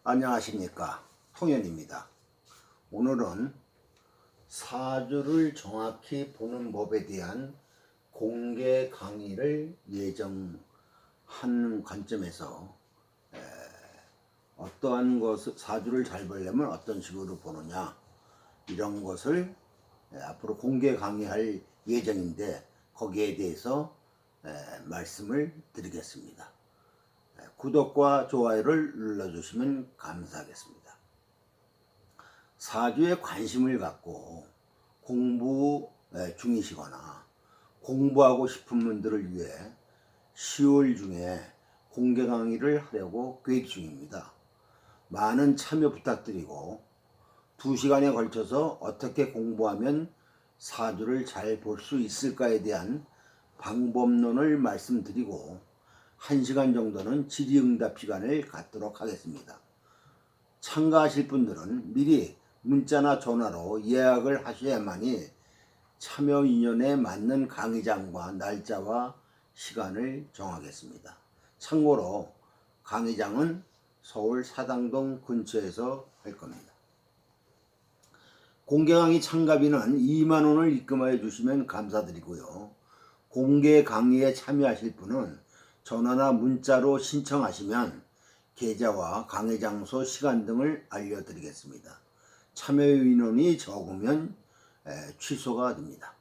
안녕하십니까, 통연입니다. 오늘은 사주를 정확히 보는 법에 대한 공개 강의를 예정한 관점에서 어떠한 것을 사주를 잘 보려면 어떤 식으로 보느냐, 이런 것을 앞으로 공개 강의할 예정인데, 거기에 대해서 말씀을 드리겠습니다. 구독과 좋아요를 눌러주시면 감사하겠습니다. 사주에 관심을 갖고 공부 중이시거나 공부하고 싶은 분들을 위해 10월 중에 공개 강의를 하려고 계획 중입니다. 많은 참여 부탁드리고 2시간에 걸쳐서 어떻게 공부하면 사주를 잘 볼 수 있을까에 대한 방법론을 말씀드리고 1시간 정도는 질의응답 시간을 갖도록 하겠습니다. 참가하실 분들은 미리 문자나 전화로 예약을 하셔야만이 참여 인연에 맞는 강의장과 날짜와 시간을 정하겠습니다. 참고로 강의장은 서울 사당동 근처에서 할 겁니다. 공개 강의 참가비는 2만 원을 입금하여 주시면 감사드리고요. 공개 강의에 참여하실 분은 전화나 문자로 신청하시면 계좌와 강의 장소, 시간 등을 알려드리겠습니다. 참여 인원이 적으면 취소가 됩니다.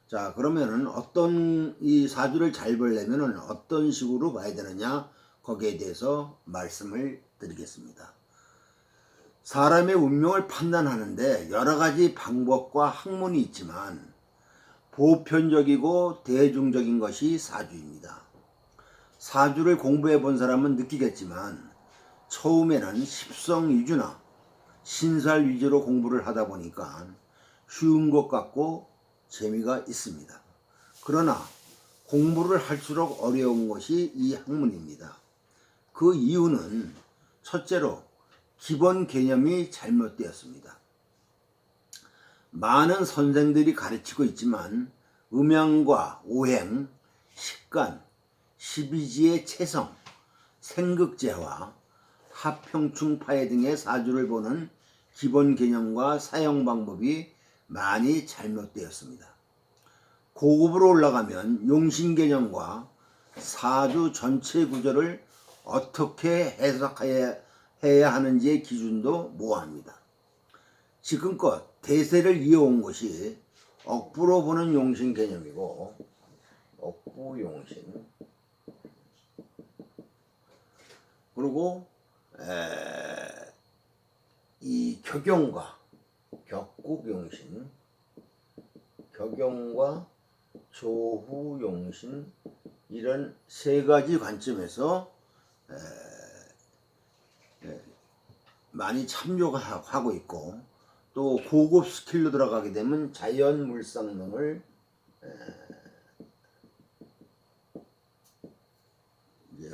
자, 그러면은 어떤 이 사주를 잘 보려면은 어떤 식으로 봐야 되느냐, 거기에 대해서 말씀을 드리겠습니다. 사람의 운명을 판단하는데 여러 가지 방법과 학문이 있지만 보편적이고 대중적인 것이 사주입니다. 사주를 공부해 본 사람은 느끼겠지만 처음에는 십성 위주나 신살 위주로 공부를 하다 보니까 쉬운 것 같고 재미가 있습니다. 그러나 공부를 할수록 어려운 것이 이 학문입니다. 그 이유는 첫째로 기본 개념이 잘못되었습니다. 많은 선생들이 가르치고 있지만 음양과 오행, 식간, 12지의 체성, 생극제와 합형충파해 등의 사주를 보는 기본 개념과 사용 방법이 많이 잘못되었습니다. 고급으로 올라가면 용신 개념과 사주 전체 구조를 어떻게 해석해야 하는지의 기준도 모호합니다. 지금껏 대세를 이어온 것이 억부로 보는 용신 개념이고, 억부용신, 그리고 이 격용과 격국용신, 격용과 조후용신, 이런 세 가지 관점에서 많이 참조하고 있고, 또 고급 스킬로 들어가게 되면 자연물상론을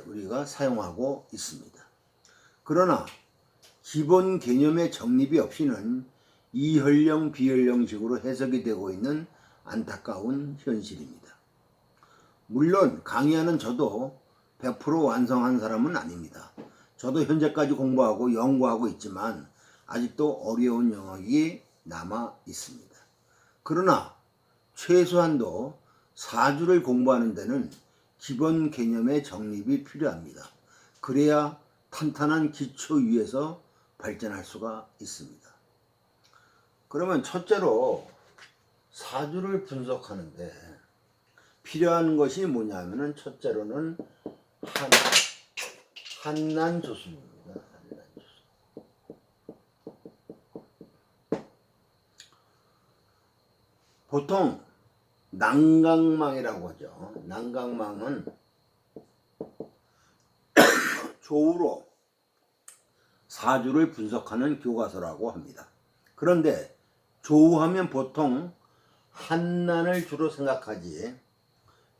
우리가 사용하고 있습니다. 그러나 기본 개념의 정립이 없이는 이현령 비현령식으로 해석이 되고 있는 안타까운 현실입니다. 물론 강의하는 저도 100% 완성한 사람은 아닙니다. 저도 현재까지 공부하고 연구하고 있지만 아직도 어려운 영역이 남아 있습니다. 그러나 최소한도 사주를 공부하는 데는 기본 개념의 정립이 필요합니다. 그래야 탄탄한 기초 위에서 발전할 수가 있습니다. 그러면 첫째로 사주를 분석하는데 필요한 것이 뭐냐면은, 첫째로는 한난조수입니다. 보통 난강망이라고 하죠. 난강망은 조우로 사주를 분석하는 교과서라고 합니다. 그런데 조우하면 보통 한난을 주로 생각하지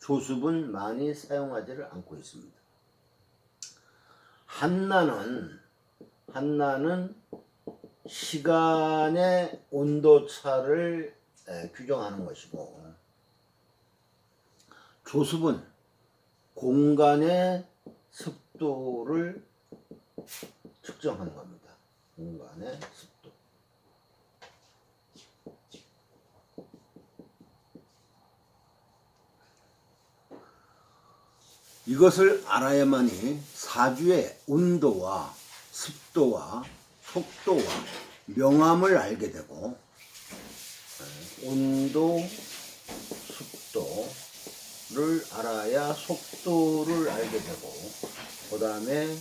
조습은 많이 사용하지를 않고 있습니다. 한난은 시간의 온도차를 규정하는 것이고, 조습은 공간의 습도를 측정하는 겁니다. 공간의 습도. 이것을 알아야만이 사주의 온도와 습도와 속도와 명암을 알게 되고, 온도, 습도를 알아야 속도를 알게 되고, 그 다음에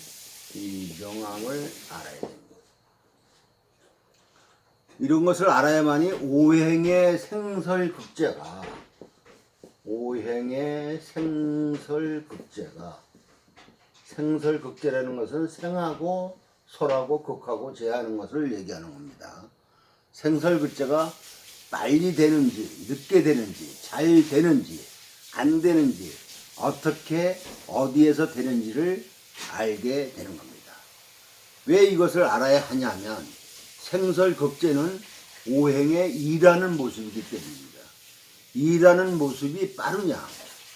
이 명암을 알아야 됩니다. 이런 것을 알아야만이 오행의 생설극제가, 생설극제라는 것은 생하고 설하고 극하고 제하는 것을 얘기하는 겁니다. 생설극제가 빨리 되는지 늦게 되는지 잘 되는지 안 되는지 어떻게 어디에서 되는지를 알게 되는 겁니다. 왜 이것을 알아야 하냐면 생설극제는 오행의 일하는 모습이기 때문입니다. 일하는 모습이 빠르냐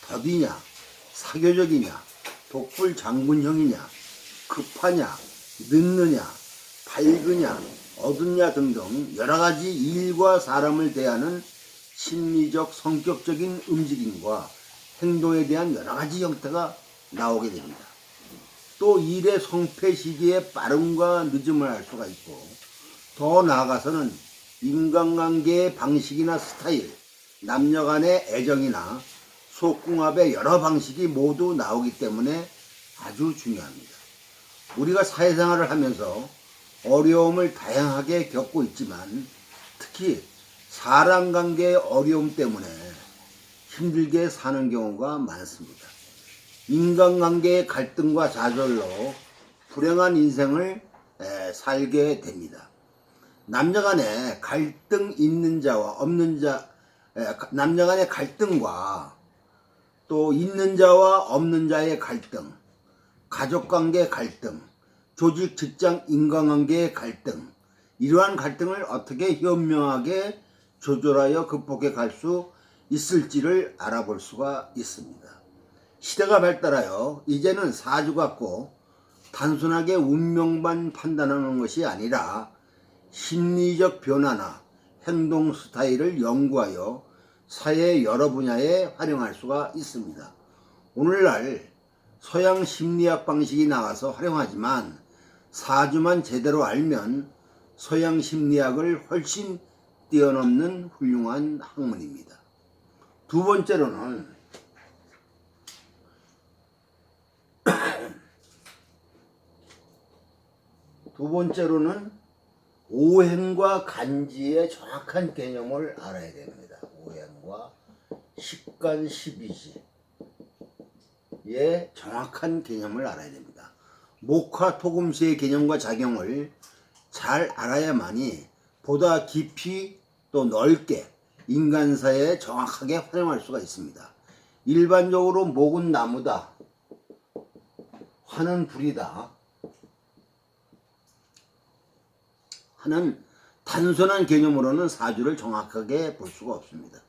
더디냐 사교적이냐 독불장군형이냐 급하냐 늦느냐 밝으냐 어둡냐 등등 여러가지 일과 사람을 대하는 심리적 성격적인 움직임과 행동에 대한 여러가지 형태가 나오게 됩니다. 또 일의 성패 시기에 빠름과 늦음을 알 수가 있고, 더 나아가서는 인간관계의 방식이나 스타일, 남녀 간의 애정이나 속궁합의 여러 방식이 모두 나오기 때문에 아주 중요합니다. 우리가 사회생활을 하면서 어려움을 다양하게 겪고 있지만 특히 사람관계의 어려움 때문에 힘들게 사는 경우가 많습니다. 인간관계의 갈등과 좌절로 불행한 인생을 살게 됩니다. 남녀간의 갈등 있는 자와 없는 자, 남녀간의 갈등과 또 있는 자와 없는 자의 갈등, 가족관계 갈등, 조직 직장 인간관계의 갈등, 이러한 갈등을 어떻게 현명하게 조절하여 극복해 갈 수 있을지를 알아볼 수가 있습니다. 시대가 발달하여 이제는 사주 갖고 단순하게 운명만 판단하는 것이 아니라 심리적 변화나 행동 스타일을 연구하여 사회 여러 분야에 활용할 수가 있습니다. 오늘날 서양 심리학 방식이 나와서 활용하지만 사주만 제대로 알면 서양 심리학을 훨씬 뛰어넘는 훌륭한 학문입니다. 두 번째로는 오행과 간지의 정확한 개념을 알아야 됩니다. 오행과 식간 12지의 정확한 개념을 알아야 됩니다. 목화 토금수의 개념과 작용을 잘 알아야만이 보다 깊이 또 넓게 인간사에 정확하게 활용할 수가 있습니다. 일반적으로 목은 나무다, 화는 불이다 하는 단순한 개념으로는 사주를 정확하게 볼 수가 없습니다.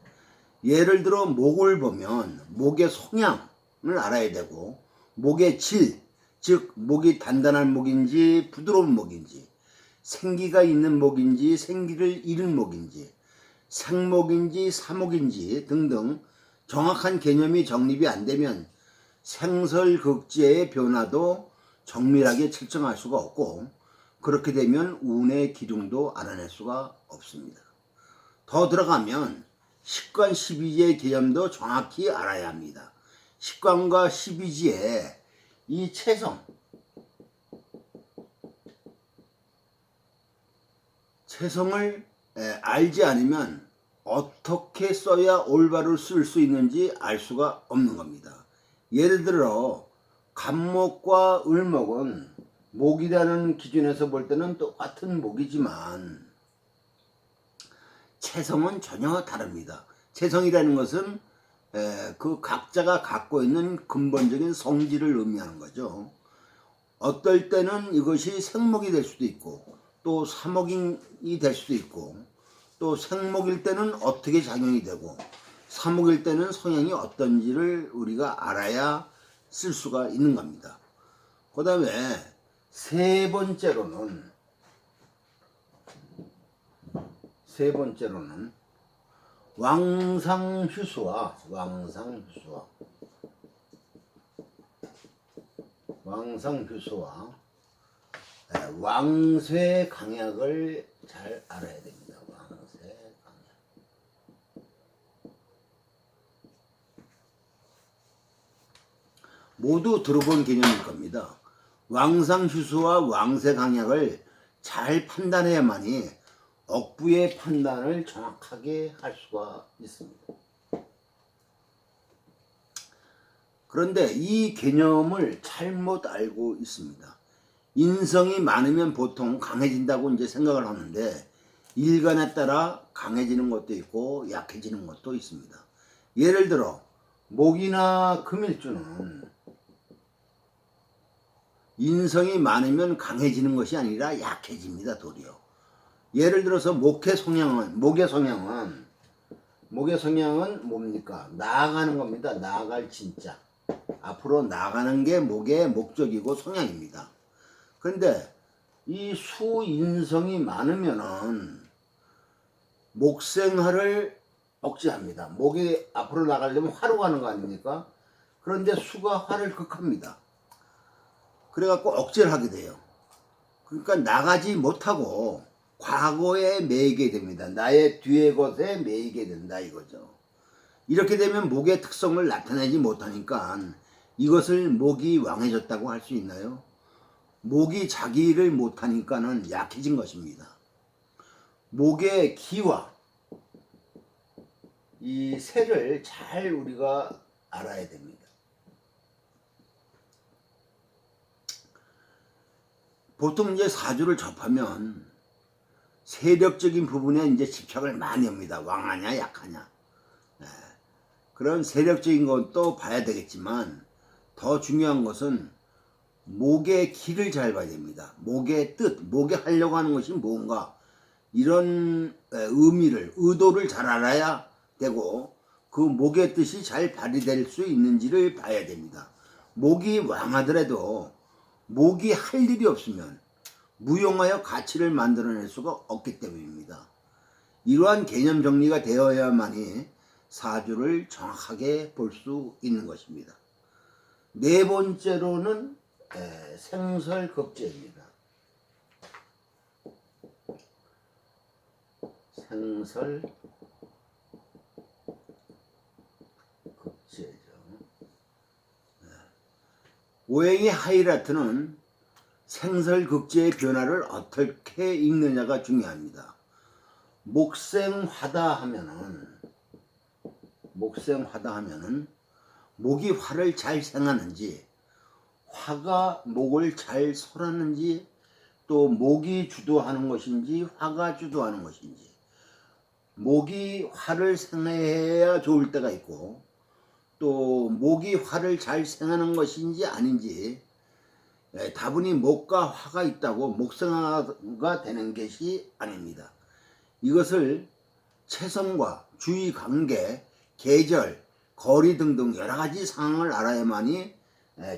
예를 들어 목을 보면 목의 성향을 알아야 되고, 목의 질, 즉 목이 단단한 목인지 부드러운 목인지, 생기가 있는 목인지 생기를 잃은 목인지, 생목인지 사목인지 등등 정확한 개념이 정립이 안 되면 생설극제의 변화도 정밀하게 측정할 수가 없고, 그렇게 되면 운의 기둥도 알아낼 수가 없습니다. 더 들어가면 식관 12지의 개념도 정확히 알아야 합니다. 식관과 12지의 이 체성을 알지 않으면 어떻게 써야 올바로 쓸 수 있는지 알 수가 없는 겁니다. 예를 들어 간목과 을목은 목이라는 기준에서 볼 때는 똑같은 목이지만 체성은 전혀 다릅니다. 체성이라는 것은 그 각자가 갖고 있는 근본적인 성질을 의미하는 거죠. 어떨 때는 이것이 생목이 될 수도 있고 또 사목이 될 수도 있고, 또 생목일 때는 어떻게 작용이 되고 사목일 때는 성향이 어떤지를 우리가 알아야 쓸 수가 있는 겁니다. 그 다음에 세 번째로는 왕상휴수와 왕쇠 강약을 잘 알아야 됩니다. 왕쇠 강약. 모두 들어본 개념일 겁니다. 왕상휴수와 왕쇠 강약을 잘 판단해야만이 억부의 판단을 정확하게 할 수가 있습니다. 그런데 이 개념을 잘못 알고 있습니다. 인성이 많으면 보통 강해진다고 이제 생각을 하는데 일간에 따라 강해지는 것도 있고 약해지는 것도 있습니다. 예를 들어 목이나 금일주는 인성이 많으면 강해지는 것이 아니라 약해집니다. 도리어. 예를 들어서 목의 성향은 뭡니까? 나아가는 겁니다. 나아갈 진짜. 앞으로 나아가는 게 목의 목적이고 성향입니다. 그런데 이 수인성이 많으면은 목생화를 억제합니다. 목이 앞으로 나가려면 화로 가는 거 아닙니까? 그런데 수가 화를 극합니다. 그래갖고 억제를 하게 돼요. 그러니까 나가지 못하고 과거에 매이게 됩니다. 나의 뒤의 것에 매이게 된다 이거죠. 이렇게 되면 목의 특성을 나타내지 못하니까 이것을 목이 왕해졌다고 할 수 있나요? 목이 자기 일을 못하니까는 약해진 것입니다. 목의 기와 이 새를 잘 우리가 알아야 됩니다. 보통 이제 사주를 접하면 세력적인 부분에 이제 집착을 많이 합니다. 왕하냐 약하냐. 네. 그런 세력적인 것도 봐야 되겠지만 더 중요한 것은 목의 기를 잘 봐야 됩니다. 목의 뜻, 목에 하려고 하는 것이 뭔가 이런 의도를 잘 알아야 되고 그 목의 뜻이 잘 발휘될 수 있는지를 봐야 됩니다. 목이 왕하더라도 목이 할 일이 없으면 무용하여 가치를 만들어낼 수가 없기 때문입니다. 이러한 개념 정리가 되어야만이 사주를 정확하게 볼 수 있는 것입니다. 네 번째로는 생설극제입니다. 생설극제죠. 오행의 하이라이트는 생설극제의 변화를 어떻게 읽느냐가 중요합니다. 목생화다 하면은 목이 화를 잘 생하는지 화가 목을 잘 설하는지 또 목이 주도하는 것인지 화가 주도하는 것인지 목이 화를 생해야 좋을 때가 있고 또 목이 화를 잘 생하는 것인지 아닌지 다분히 목과 화가 있다고 목생화가 되는 것이 아닙니다. 이것을 체성과 주위 관계, 계절, 거리 등등 여러 가지 상황을 알아야만이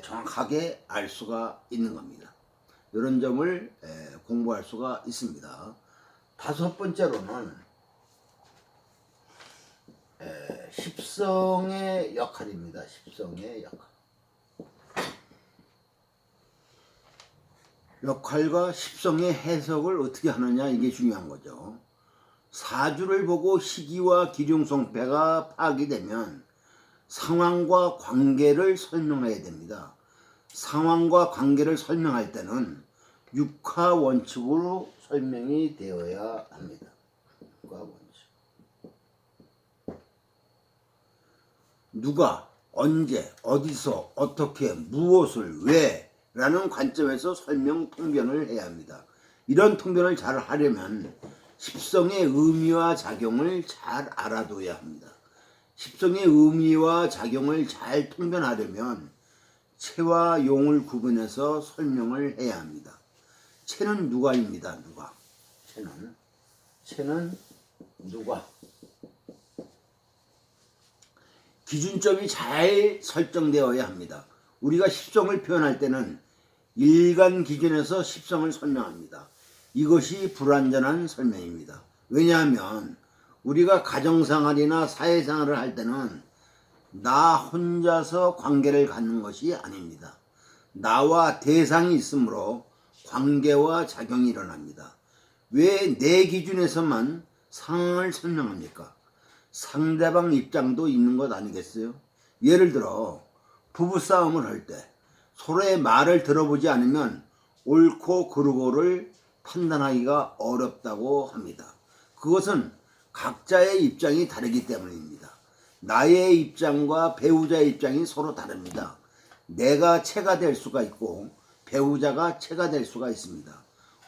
정확하게 알 수가 있는 겁니다. 이런 점을 공부할 수가 있습니다. 다섯 번째로는 십성의 역할입니다. 십성의 역할과 십성의 해석을 어떻게 하느냐 이게 중요한 거죠. 사주를 보고 시기와 기중성패가 파악이 되면 상황과 관계를 설명해야 됩니다. 상황과 관계를 설명할 때는 육하 원칙으로 설명이 되어야 합니다. 육하 원칙. 누가, 언제, 어디서, 어떻게, 무엇을, 왜 라는 관점에서 설명 통변을 해야 합니다. 이런 통변을 잘 하려면 십성의 의미와 작용을 잘 알아둬야 합니다. 십성의 의미와 작용을 잘 통변하려면 체와 용을 구분해서 설명을 해야 합니다. 체는 누가입니다. 누가. 체는 누가. 기준점이 잘 설정되어야 합니다. 우리가 십성을 표현할 때는 일간 기준에서 십성을 설명합니다. 이것이 불완전한 설명입니다. 왜냐하면 우리가 가정생활이나 사회생활을 할 때는 나 혼자서 관계를 갖는 것이 아닙니다. 나와 대상이 있으므로 관계와 작용이 일어납니다. 왜 내 기준에서만 상황을 설명합니까? 상대방 입장도 있는 것 아니겠어요? 예를 들어 부부싸움을 할 때 서로의 말을 들어보지 않으면 옳고 그르고를 판단하기가 어렵다고 합니다. 그것은 각자의 입장이 다르기 때문입니다. 나의 입장과 배우자의 입장이 서로 다릅니다. 내가 채가 될 수가 있고 배우자가 채가 될 수가 있습니다.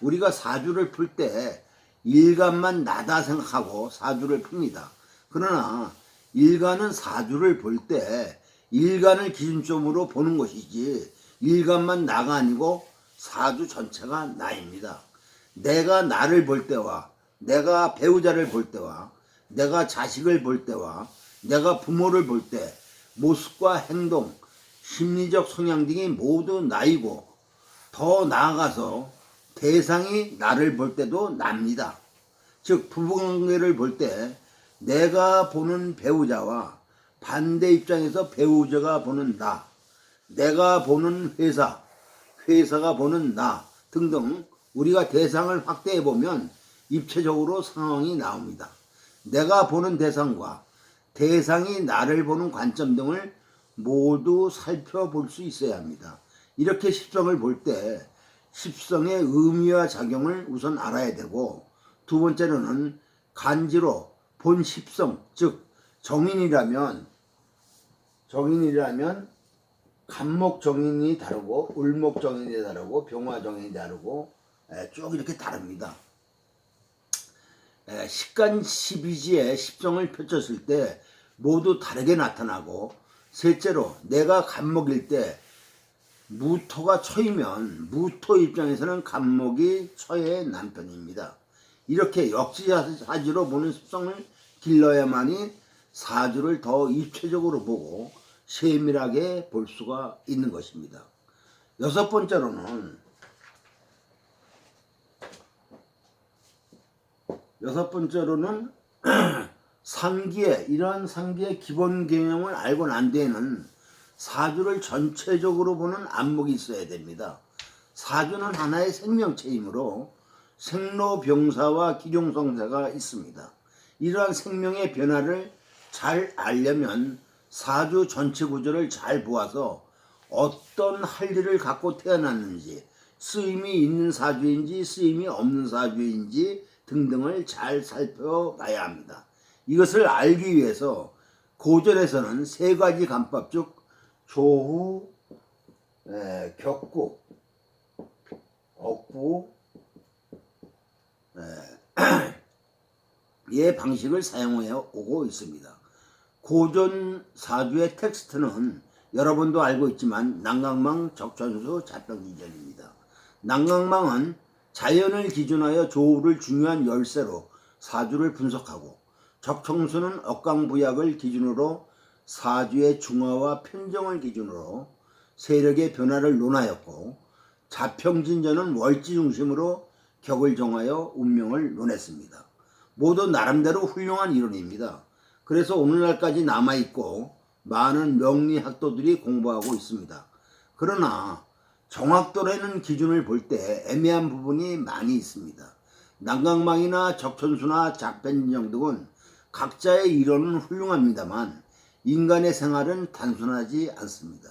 우리가 사주를 풀 때 일간만 나다 생각하고 사주를 풉니다. 그러나 일간은 사주를 볼 때 일간을 기준점으로 보는 것이지 일간만 나가 아니고 사주 전체가 나입니다. 내가 나를 볼 때와 내가 배우자를 볼 때와 내가 자식을 볼 때와 내가 부모를 볼 때 모습과 행동, 심리적 성향 등이 모두 나이고 더 나아가서 대상이 나를 볼 때도 납니다. 즉 부부관계를 볼 때 내가 보는 배우자와 반대 입장에서 배우자가 보는 나, 내가 보는 회사, 회사가 보는 나 등등 우리가 대상을 확대해 보면 입체적으로 상황이 나옵니다. 내가 보는 대상과 대상이 나를 보는 관점 등을 모두 살펴볼 수 있어야 합니다. 이렇게 십성을 볼 때 십성의 의미와 작용을 우선 알아야 되고 두 번째로는 간지로 본 십성, 즉 정인이라면 간목 정인이 다르고 을목 정인이 다르고 병화 정인이 다르고 쭉 이렇게 다릅니다. 식간 12지의 십성을 펼쳤을 때 모두 다르게 나타나고 셋째로 내가 간목일 때 무토가 처이면 무토 입장에서는 간목이 처의 남편입니다. 이렇게 역지사지로 보는 습성을 길러야만이 사주를 더 입체적으로 보고 세밀하게 볼 수가 있는 것입니다. 여섯 번째로는 상기에 이러한 상기의 기본 개념을 알고 난 뒤에는 사주를 전체적으로 보는 안목이 있어야 됩니다. 사주는 하나의 생명체이므로 생로병사와 기룡성사가 있습니다. 이러한 생명의 변화를 잘 알려면 사주 전체 구조를 잘 보아서 어떤 할 일을 갖고 태어났는지, 쓰임이 있는 사주인지 쓰임이 없는 사주인지 등등을 잘 살펴봐야 합니다. 이것을 알기 위해서 고전에서는 세 가지 간법, 즉 조후, 격구, 억구 의 방식을 사용해 오고 있습니다. 고전 사주의 텍스트는 여러분도 알고 있지만 난강망, 적천수, 자평지전입니다. 난강망은 자연을 기준하여 조후를 중요한 열쇠로 사주를 분석하고 적청수는 억강부약을 기준으로 사주의 중화와 편정을 기준으로 세력의 변화를 논하였고 자평진전은 월지 중심으로 격을 정하여 운명을 논했습니다. 모두 나름대로 훌륭한 이론입니다. 그래서 오늘날까지 남아있고 많은 명리학도들이 공부하고 있습니다. 그러나 정확도라는 기준을 볼 때 애매한 부분이 많이 있습니다. 난강망이나 적천수나 작변진정 등은 각자의 이론은 훌륭합니다만 인간의 생활은 단순하지 않습니다.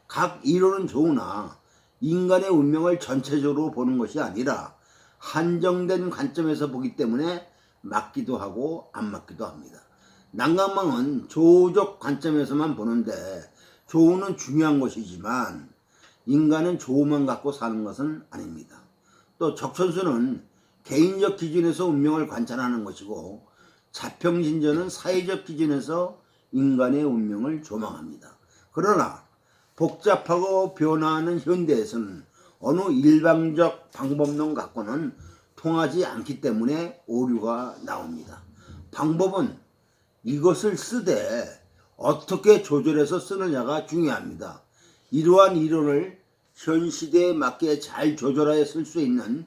각 이론은 좋으나 인간의 운명을 전체적으로 보는 것이 아니라 한정된 관점에서 보기 때문에 맞기도 하고 안 맞기도 합니다. 난강망은 조우적 관점에서만 보는데 조우는 중요한 것이지만 인간은 조우만 갖고 사는 것은 아닙니다. 또 적천수는 개인적 기준에서 운명을 관찰하는 것이고 자평진전은 사회적 기준에서 인간의 운명을 조망합니다. 그러나 복잡하고 변화하는 현대에서는 어느 일방적 방법론 갖고는 통하지 않기 때문에 오류가 나옵니다. 방법은 이것을 쓰되 어떻게 조절해서 쓰느냐가 중요합니다. 이러한 이론을 현 시대에 맞게 잘 조절하여 쓸 수 있는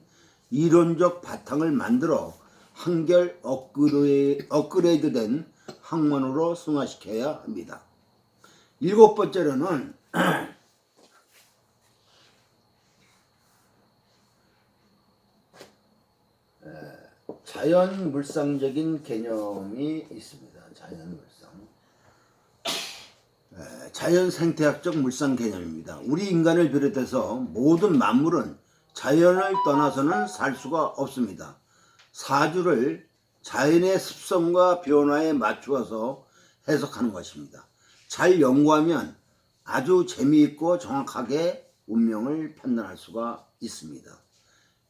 이론적 바탕을 만들어 한결 업그레이드된 학문으로 승화시켜야 합니다. 일곱 번째로는 자연물상적인 개념이 있습니다. 자연생태학적 물상 개념입니다. 우리 인간을 비롯해서 모든 만물은 자연을 떠나서는 살 수가 없습니다. 사주를 자연의 습성과 변화에 맞추어서 해석하는 것입니다. 잘 연구하면 아주 재미있고 정확하게 운명을 판단할 수가 있습니다.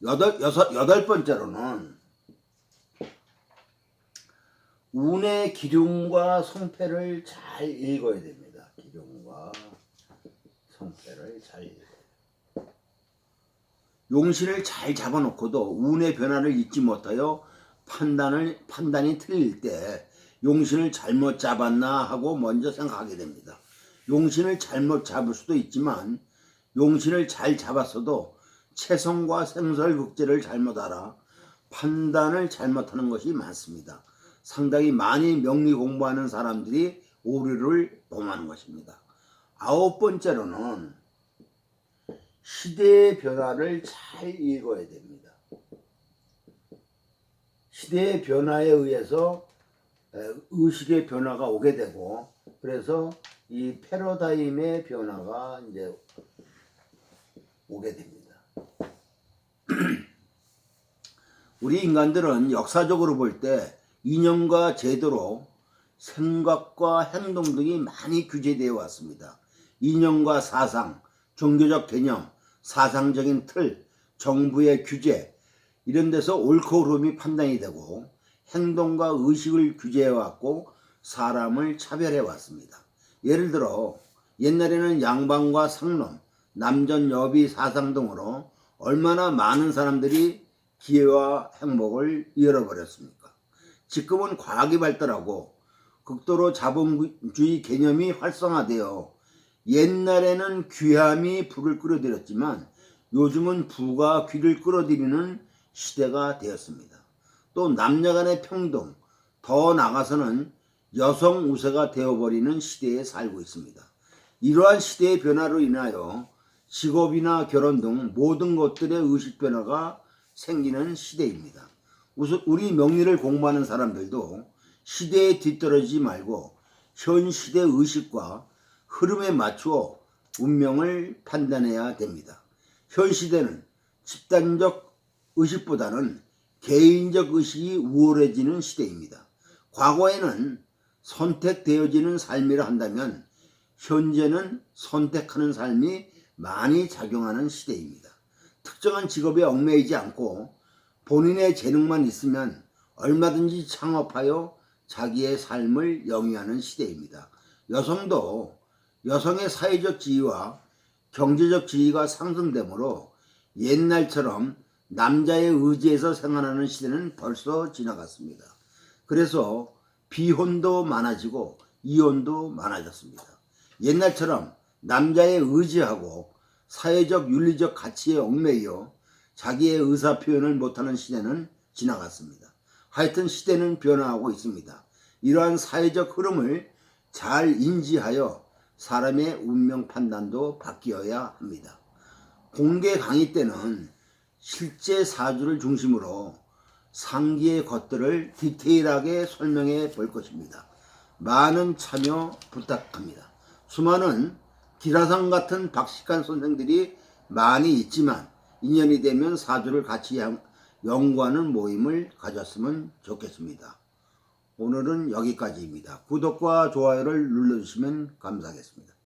여덟 번째로는 운의 기륭과 성패를 잘 읽어야 됩니다. 기륭과 성패를 잘 읽어야 됩니다. 용신을 잘 잡아놓고도 운의 변화를 잊지 못하여 판단이 틀릴 때 용신을 잘못 잡았나 하고 먼저 생각하게 됩니다. 용신을 잘못 잡을 수도 있지만 용신을 잘 잡았어도 채성과 생설극제를 잘못 알아 판단을 잘못하는 것이 많습니다. 상당히 많이 명리 공부하는 사람들이 오류를 범하는 것입니다. 아홉 번째로는 시대의 변화를 잘 읽어야 됩니다. 시대의 변화에 의해서 의식의 변화가 오게 되고, 그래서 이 패러다임의 변화가 이제 오게 됩니다. 우리 인간들은 역사적으로 볼 때 이념과 제도로 생각과 행동 등이 많이 규제되어 왔습니다. 이념과 사상, 종교적 개념, 사상적인 틀, 정부의 규제 이런 데서 옳고 그름이 판단이 되고 행동과 의식을 규제해 왔고 사람을 차별해 왔습니다. 예를 들어 옛날에는 양반과 상놈, 남전 여비 사상 등으로 얼마나 많은 사람들이 기회와 행복을 잃어버렸습니까? 지금은 과학이 발달하고 극도로 자본주의 개념이 활성화되어 옛날에는 귀함이 부를 끌어들였지만 요즘은 부가 귀를 끌어들이는 시대가 되었습니다. 또 남녀간의 평등, 더 나아가서는 여성 우세가 되어버리는 시대에 살고 있습니다. 이러한 시대의 변화로 인하여 직업이나 결혼 등 모든 것들의 의식 변화가 생기는 시대입니다. 우리 명리를 공부하는 사람들도 시대에 뒤떨어지지 말고 현 시대 의식과 흐름에 맞추어 운명을 판단해야 됩니다. 현 시대는 집단적 의식보다는 개인적 의식이 우월해지는 시대입니다. 과거에는 선택되어지는 삶이라 한다면 현재는 선택하는 삶이 많이 작용하는 시대입니다. 특정한 직업에 얽매이지 않고 본인의 재능만 있으면 얼마든지 창업하여 자기의 삶을 영위하는 시대입니다. 여성도 여성의 사회적 지위와 경제적 지위가 상승되므로 옛날처럼 남자의 의지에서 생활하는 시대는 벌써 지나갔습니다. 그래서 비혼도 많아지고 이혼도 많아졌습니다. 옛날처럼 남자의 의지하고 사회적 윤리적 가치에 얽매여 자기의 의사 표현을 못하는 시대는 지나갔습니다. 하여튼 시대는 변화하고 있습니다. 이러한 사회적 흐름을 잘 인지하여 사람의 운명 판단도 바뀌어야 합니다. 공개 강의 때는 실제 사주를 중심으로 상기의 것들을 디테일하게 설명해 볼 것입니다. 많은 참여 부탁합니다. 수많은 기라상 같은 박식한 선생들이 많이 있지만 인연이 되면 사주를 같이 연구하는 모임을 가졌으면 좋겠습니다. 오늘은 여기까지입니다. 구독과 좋아요를 눌러주시면 감사하겠습니다.